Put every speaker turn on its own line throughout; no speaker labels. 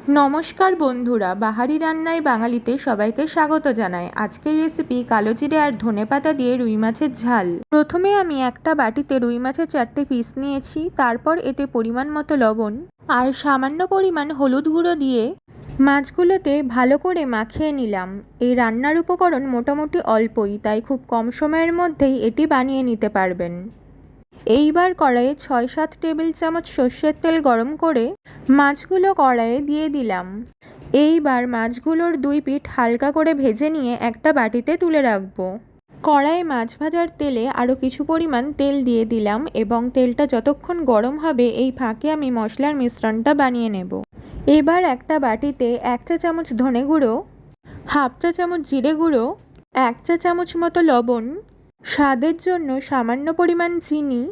নমস্কার বন্ধুরা, বাহারি রান্নায় বাঙালিতে সবাইকে স্বাগত জানাই। আজকের রেসিপি কালো জিরে আর ধনেপাতা দিয়ে রুই মাছের ঝাল। প্রথমে আমি একটা বাটিতে রুই মাছের 4টে পিস নিয়েছি। তারপর এতে পরিমাণ মতো লবণ আর সামান্য পরিমাণ হলুদ গুঁড়ো দিয়ে মাছগুলোতে ভালো করে মাখিয়ে নিলাম। এই রান্নার উপকরণ মোটামুটি অল্পই, তাই খুব কম সময়ের মধ্যেই এটি বানিয়ে নিতে পারবেন। এইবার কড়াইয়ে 6-7 টেবিল চামচ সর্ষের তেল গরম করে মাছগুলো কড়াইয়ে দিয়ে দিলাম। এইবার মাছগুলোর দুই পিঠ হালকা করে ভেজে নিয়ে একটা বাটিতে তুলে রাখবো। কড়াইয়ে মাছ ভাজার তেলে আরও কিছু পরিমাণ তেল দিয়ে দিলাম এবং তেলটা যতক্ষণ গরম হবে এই ফাঁকে আমি মশলার মিশ্রণটা বানিয়ে নেব। এবার একটা বাটিতে 1 চা চামচ ধনে গুঁড়ো, 1/2 চা চামচ জিরে গুঁড়ো, 1 চা চামচ মতো লবণ, স্বাদের জন্য সামান্য পরিমাণ চিনি,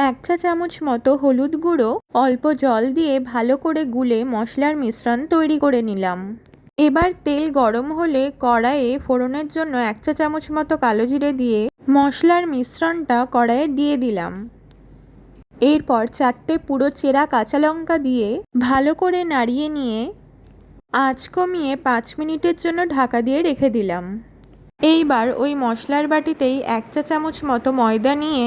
1 চা চামচ মতো হলুদ গুঁড়ো, অল্প জল দিয়ে ভালো করে গুলে মশলার মিশ্রণ তৈরি করে নিলাম। এবার তেল গরম হলে কড়াইয়ে ফোড়নের জন্য 1 চা চামচ মতো কালো জিরে দিয়ে মশলার মিশ্রণটা কড়াইয়ে দিয়ে দিলাম। এরপর 4টে পুরো চেরা কাঁচা লঙ্কা দিয়ে ভালো করে নাড়িয়ে নিয়ে আঁচ কমিয়ে 5 মিনিটের জন্য ঢাকা দিয়ে রেখে দিলাম। এইবার ওই মশলার বাটিতেই 1 চা চামচ মতো ময়দা নিয়ে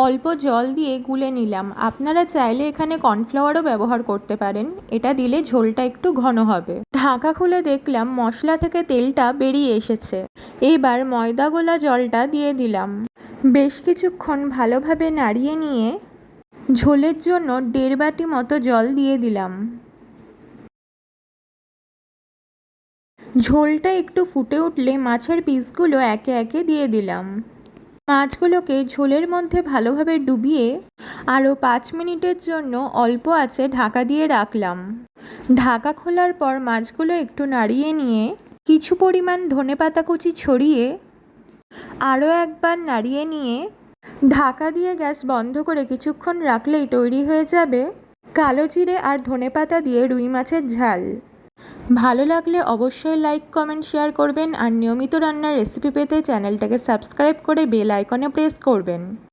অল্প জল দিয়ে গুলে নিলাম। আপনারা চাইলে এখানে কর্নফ্লাওয়ারও ব্যবহার করতে পারেন, এটা দিলে ঝোলটা একটু ঘন হবে। ঢাকা খুলে দেখলাম মশলা থেকে তেলটা বেরিয়ে এসেছে। এবার ময়দা গোলা জলটা দিয়ে দিলাম। বেশ কিছুক্ষণ ভালোভাবে নাড়িয়ে নিয়ে ঝোলের জন্য 1.5 বাটি মতো জল দিয়ে দিলাম। ঝোলটা একটু ফুটে উঠলে মাছের পিসগুলো একে একে দিয়ে দিলাম। মাছগুলোকে ঝোলের মধ্যে ভালোভাবে ডুবিয়ে আরও 5 মিনিটের জন্য অল্প আঁচে ঢাকা দিয়ে রাখলাম। ঢাকা খোলার পর মাছগুলো একটু নাড়িয়ে নিয়ে কিছু পরিমাণ ধনেপাতা কুচি ছড়িয়ে আরও একবার নাড়িয়ে নিয়ে ঢাকা দিয়ে গ্যাস বন্ধ করে কিছুক্ষণ রাখলেই তৈরি হয়ে যাবে কালো জিরে আর ধনেপাতা দিয়ে রুই মাছের ঝাল। ভালো লাগলে অবশ্যই লাইক, কমেন্ট, শেয়ার করবেন আর নিয়মিত রান্নার রেসিপি পেতে চ্যানেলটাকে সাবস্ক্রাইব করে বেল আইকনে প্রেস করবেন।